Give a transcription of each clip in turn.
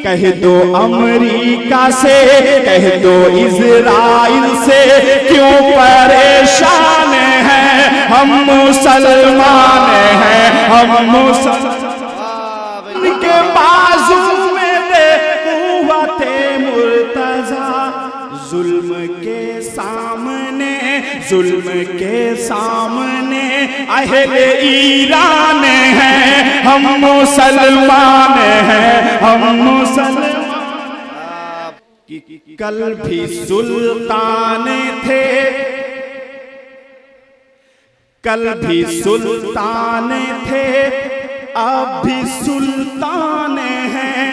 कह दो अमेरिका से, कह दो इजराइल से, क्यों परेशान हैं हम मुसलमान हैं, हम मुसलमान के बाजू में दे कुव्वते मुर्तजा, जुल्म के सामने, जुल्म के सामने अहले ईरान हैं, हम मुसलमान हैं, हम मुसलमान। कल भी सुल्तान थे, कल भी सुल्तान थे, अब भी सुल्तान हैं,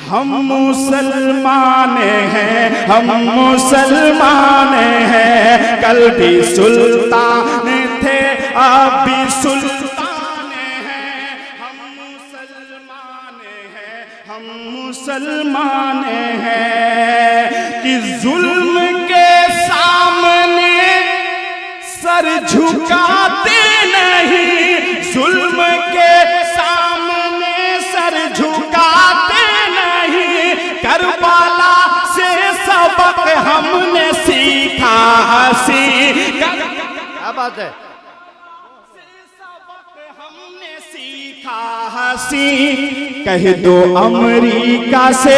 हम मुसलमान हैं, हम मुसलमान हैं। कल भी सुल्तान थे, अब भी सुल्तान हैं, हम मुसलमान हैं, हम मुसलमान हैं। कि जुल्म के सामने सर झुकाते नहीं, जुल्म के सामने सर झुकाते नहीं, करबला से सबक हमने सीखा हसी, क्या बात है, सबक हमने सीखा हसी। कह दो अमेरिका से,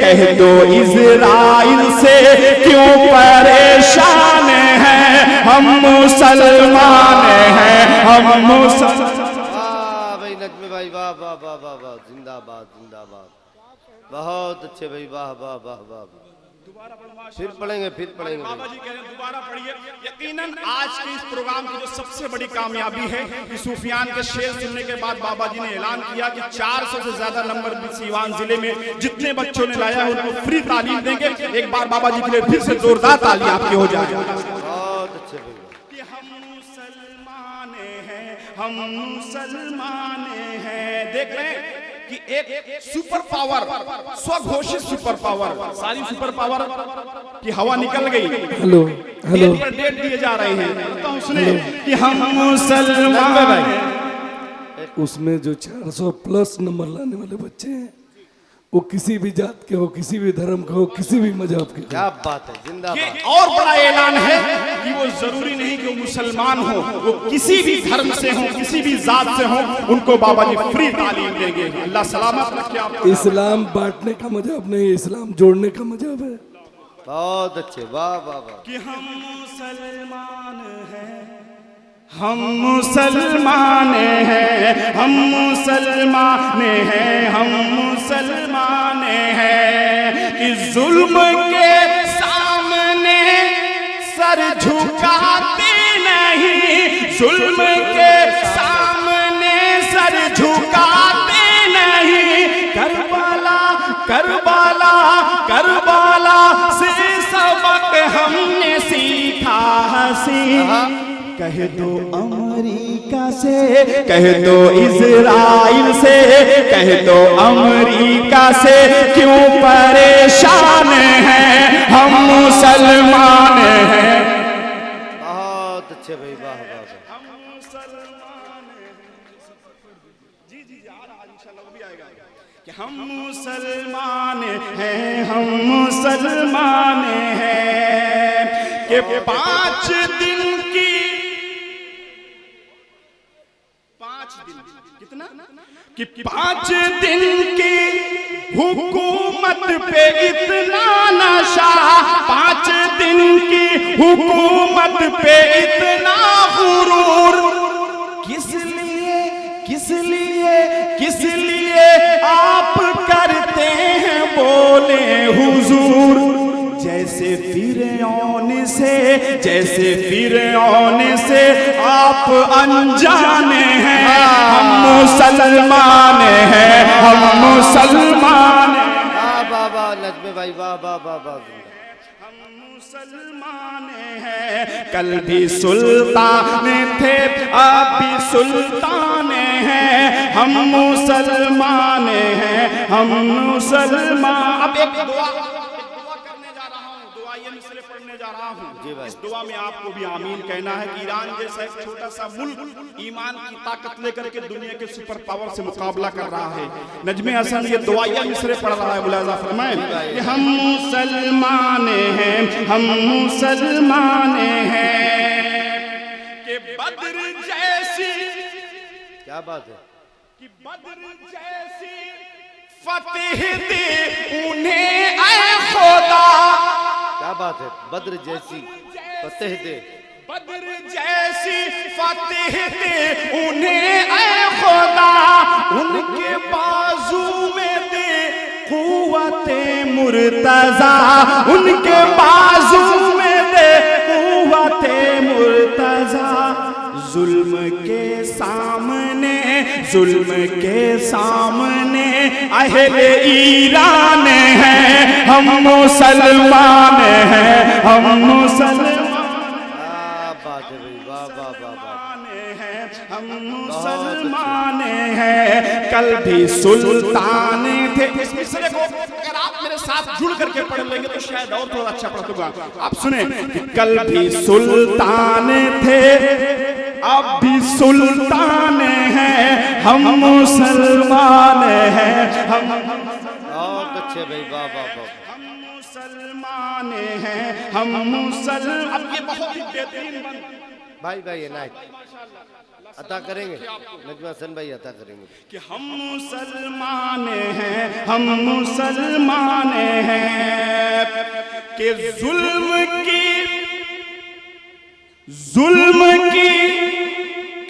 कह दो इजराइल से, क्यों परेशान हैं हम मुसलमान हैं, हम मुसलमान। वाह भाई नजमी भाई, वाह वाह वाह वाह वाह, जिंदाबाद जिंदाबाद, बहुत अच्छे भाई, वाह वाह वाह वाह। फिर पढ़ेंगे, फिर पढ़ेंगे। बाबा जी कह रहे हैं दोबारा पढ़िए। यकीनन आज के इस प्रोग्राम की जो सबसे बड़ी कामयाबी है कि सूफियान के शेर सुनने के बाद बाबा जी ने ऐलान किया कि 400 से ज्यादा नंबर सीवान जिले में जितने बच्चों ने लाया है उनको फ्री तालीम देंगे। एक बार बाबा जी के लिए फिर से जोरदार ताली आपकी हो जाए। बहुत अच्छे भाई, कि हम मुसलमान हैं, हम मुसलमान हैं। देख रहे हैं कि एक सुपर पावर, स्वघोषित सुपर पावर, सारी सुपर पावर की हवा निकल गई। हेलो हेलो, डेट पर डेट दिए जा रहे हैं तो उसने कि हम मुसलमान। उसमें जो 400 प्लस नंबर लाने वाले बच्चे हैं वो किसी भी जात के हो, किसी भी धर्म के हो, किसी भी मजहब के हो। क्या बात है, जिंदाबाद। ये और बड़ा ऐलान है कि वो जरूरी नहीं कि वो मुसलमान हो, वो किसी भी धर्म से हो, किसी भी जात से हो, उनको बाबा जी फ्री तालीम देंगे। अल्लाह सलामत रखे आपको। इस्लाम बांटने का मजहब नहीं, इस्लाम जोड़ने का मजहब है। बहुत अच्छे, वाह वाह वाह। कि हम मुसलमान हैं, हम मुसलमान हैं, हम मुसलमान हैं, हम मुसलमान हैं। कि जुल्म के सामने सर झुकाते नहीं, जुल्म के सामने सर झुकाते नहीं, करबला करबला करबला से सबक हमने सीखा हसी। कह दो अमेरिका से, कह दो इजराइल से, कह दो अमेरिका से, क्यों परेशान हैं हम मुसलमान हैं। बहुत अच्छे भाई, वाह वाह वाह। हम मुसलमान हैं। जी जी जी, आ रहा इंशाल्लाह वो भी आएगा। कि हम मुसलमान हैं, हम मुसलमान हैं। कि 5 दिन की, 5 दिन कितना कि 5 दिन की हुकूमत पे इतना नशा, 5 दिन की हुकूमत पे इतना गुरूर, किस लिए किस लिए किस लिए आप करते हैं बोले हुजूर। जैसे फिरौन से, जैसे फिरौन से आप अनजाने हैं, हम मुसलमान हैं, हम मुसलमान हैं। वाह वाह वाह नजमी भाई, वाह वाह वाह वाह। हम मुसलमान हैं, कल भी सुल्तान थे, अब भी सुल्तान हैं, हम मुसलमान हैं, हम मुसलमान। अब एक दुआ करने जा रहा हूँ, दुआ ये मिसरे पढ़ने जा जा रहा जी हूँ, भाई। इस दुआ में आपको भी आमीन कहना है कि ईरान जैसा एक छोटा सा मुल्क ईमान की ताकत लेकर के दुनिया के सुपर पावर से मुकाबला कर रहा है। नजमे हसन ये दुआया मिसरे पढ़ रहा है, मुलाजा फरमाए कि हम मुसलमान हैं, हम मुसलमान हैं कि बद्र जैसी, क्या बात है, कि बद्र जैसी फतेह दे उन्हें ऐ खुदा, क्या बात है, बद्र जैसी फतेह दे, बद्र जैसी फतेह दे उन्हें ऐ खुदा, उनके बाजू में दे कुव्वते मुर्तजा, उनके बाजू में दे कुव्वते मुर्तजा। जुल्म के सामने, जुल्म के सामने अहले ईरान हैं, हम मुसलमान हैं, हम मुसलमान बात है भाई, वाह वाह वाह वाह, हैं, हम मुसलमान हैं। कल भी सुल्तान थे। इस मिसरे को अगर आप मेरे साथ जुड़ करके पढ़ लेंगे तो शायद और थोड़ा अच्छा पढ़ दूंगा। आप सुने कि कल भी सुल्तान थे, अब भी सुल्तान हैं, हम मुसलमान हैं, हम बहुत अच्छे भाई, वाह वाह वाह, मुसलमान हैं, हम मुसलमान। अब ये बहुत ही बेहतरीन भाई भाई ये नाइट अता करेंगे, नजमा हसन भाई अता करेंगे कि हम मुसलमान हैं, हम मुसलमान हैं कि जुल्म की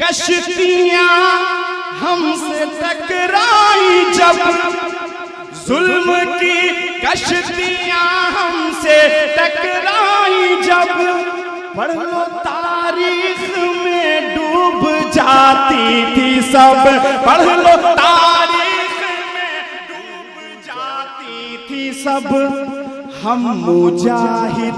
कश्तियां हमसे टकराई जब, जुल्म की कश्तियां हमसे टकराई जब, पढ़ लो तारीख में डूब जाती थी सब, पढ़ लो तारीख में डूब जाती थी सब। हम मुजाहिद,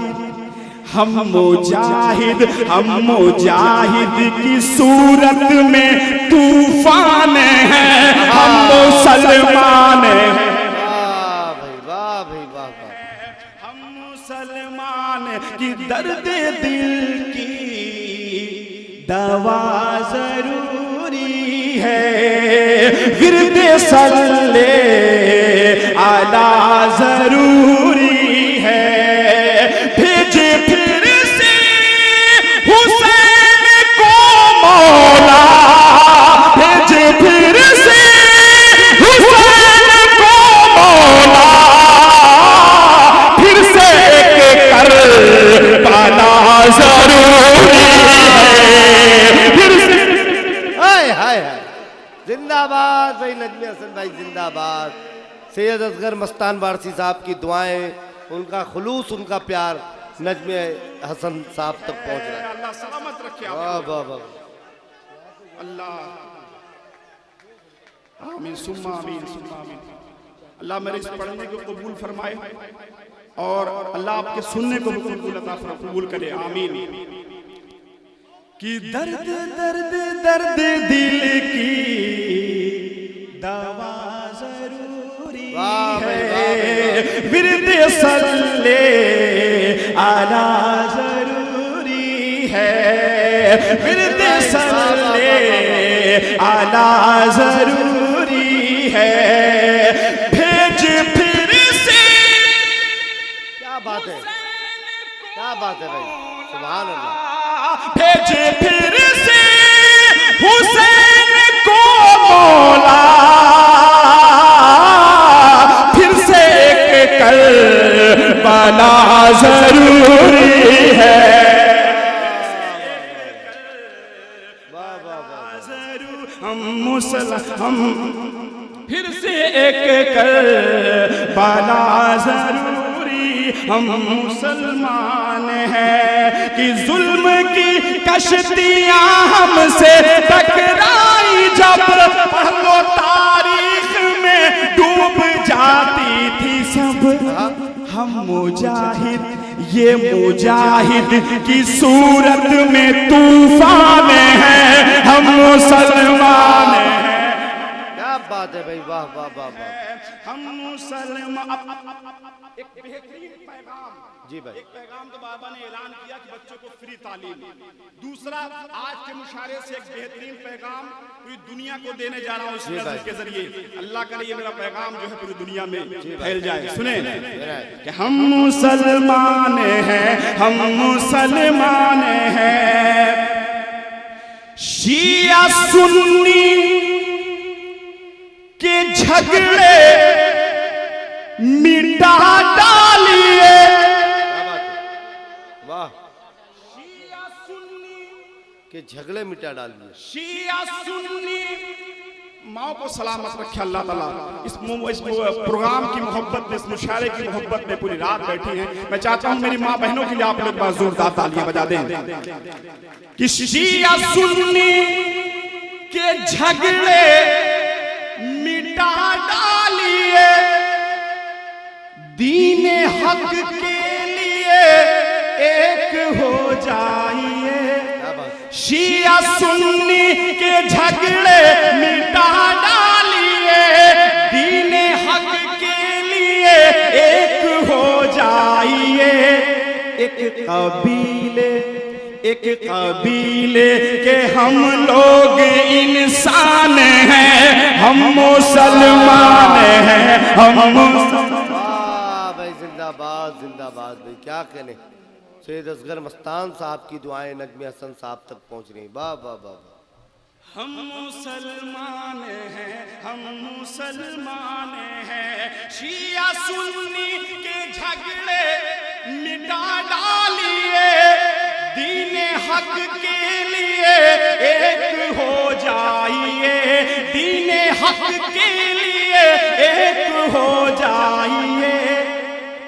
हम मुजाहिद, हम मुजाहिद की सूरत में तूफान हैं, हम मुसलमान हैं, वाह भाई वाह भाई वाह वाह, हम मुसलमान की दर्द दिल की दवा जरूरी है, विर्द सल्ले आला जरूरी है, भेजे फिर से हुसैन को मौला, भेजे फिर से हुसैन को मौला, फिर से करबला जरूरी है, फिर से। हाय हाय हाय, जिंदाबाद भाई नजमी हसन भाई, जिंदाबाद। सैयद असगर मस्तान वारसी साहब की दुआएं, उनका खुलूस, उनका प्यार नजमी हसन साहब तक पहुंच रहा है। अल्लाह सलामत रखे आपको। वाह वाह वाह, अल्लाह आमीन सुम्मा आमीन सुम्मा आमीन। अल्लाह मेरे इस पढ़ने को कबूल फरमाए और अल्लाह आपके सुनने को भी कबूल करे, आमीन। कि दर्द दर्द दर्द दिल की दवा जरूरी वाह भाई, है, विर्द सल्ले आला जरूरी है, विर्द सल्ले आला जरूरी है, भेज फिर से। क्या बात है, क्या बात है भाई, सुभान अल्लाह, भेज फिर से हुसैन को मौला, फिर से एक करबला जरूरी है, वाह वाह वाह, हम फिर से एक करबला जरूरी, हम मुसलमान हैं कि जुल्म की कश्तियां हमसे टकराई जब, पढ़ो तारीख में डूब जाती थी सब। हम मुजाहिद, ये मुजाहिद की सूरत में तूफान हैं, हम मुसलमान हैं। क्या बात है भाई, वाह वाह वाह वाह। हम मुसलमान। एक बेहतरीन पैगाम, जी भाई, एक पैगाम तो बाबा ने ऐलान किया कि बच्चों को फ्री तालीम। दूसरा, आज के मुशारे से एक बेहतरीन पैगाम पूरी दुनिया को देने जा रहा हूँ इस नज़र के जरिए। अल्लाह करे ये मेरा पैगाम जो है पूरी दुनिया में फैल जाए। सुने कि हम मुसलमान हैं, हम मुसलमान हैं, शिया सुन्नी के झगड़े मिटा डालिए। वाह, शिया सुन्नी के झगड़े मिटा डालिए। शिया सुन्नी, माओ को सलामत रखे अल्लाह ताला। इस प्रोग्राम की मोहब्बत में, इस मुशायरे की मोहब्बत में पूरी रात बैठी हैं। मैं चाहता हूं मेरी माँ बहनों के लिए आप लोग बार जोरदार तालियां बजा दें कि शिया सुन्नी के झगड़े मिटा डालिए, दीने हक के लिए एक हो जाइए। शिया सुन्नी के झगड़े मिटा डालिए, दीने हक के लिए एक हो जाइए। एक कबीले के हम लोग इंसान हैं, हम मुसलमान हैं, हम वाह भाई, जिंदाबाद जिंदाबाद भाई, क्या कहने। सैयद असगर मस्तान साहब की दुआएं नजमी हसन साहब तक पहुंच रही। वाह वाह वाह। हम मुसलमान हैं, हम मुसलमान हैं, शिया सुन्नी के झगड़े मिटा डालिए, दीने हक के लिए एक हो जाइए, दीने हक के लिए एक हो जाइए।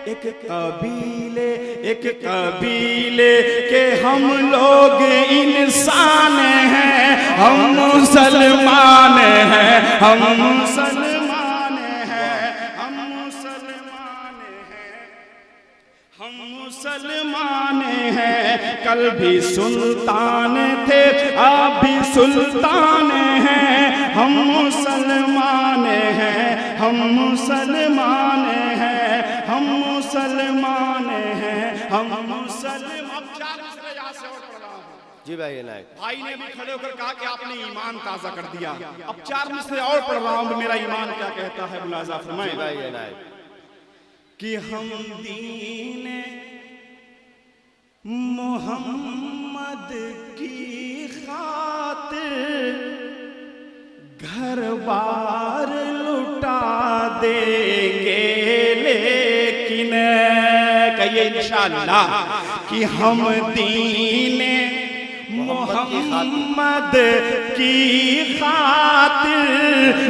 एक कबीले के हम लोग इंसान हैं, हम मुसलमान हैं, हम मुसलमान हैं, हम मुसलमान हैं, हम मुसलमान हैं। कल भी सुल्तान थे, अब भी सुल्तान हैं, हम मुसलमान हैं, हम मुसलमान हैं, हम मुसलमान हैं, हम मुसलमान। 4 मिसरे यहाँ से और पढ़ रहा हूँ। जी भाई इनायत भाई ने भी खड़े होकर कहा कि आपने ईमान ताजा कर दिया। अब 4 मिसरे और पढ़ रहा हूँ, मेरा ईमान क्या कहता है मुलाजा फरमाए। भाई इनायत कि हम दीन मोहम्मद की खातिर घर बार लुटा देंगे, लेकिन कहिए इंशाअल्लाह कि हम दीन मोहम्मद की खातिर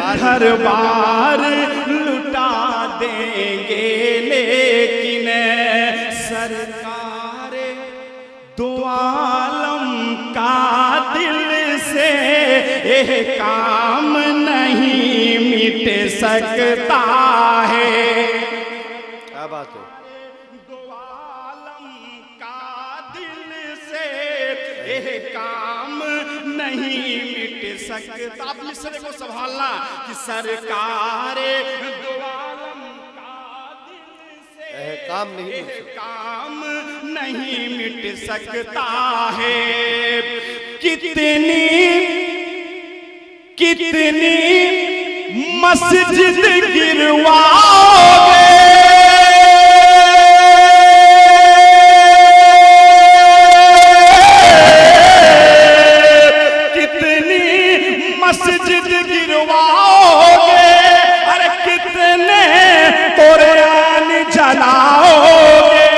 घर बार लुटा देंगे, लेकिन सरकार दो आलम का दिल से यह काम नहीं मिट सकता है। क्या बात है। दो आलम का दिल से यह काम नहीं मिट सकता। आप मिसरे को संभालना कि सरकार दो आलम का दिल से काम नहीं यह काम नहीं मिट सकता है। कितनी मस्जिद गिरवाओगे, कितनी मस्जिद गिरवाओगे, अरे कितने कुरान जलाओगे।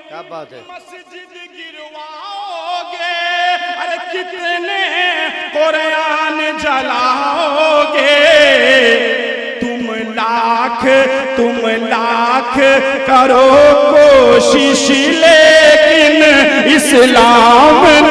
क्या बात है। मस्जिद गिरवाओगे, अरे कितने कुरान जलाओगे। तुम लाख करो कोशिश, लेकिन इस्लाम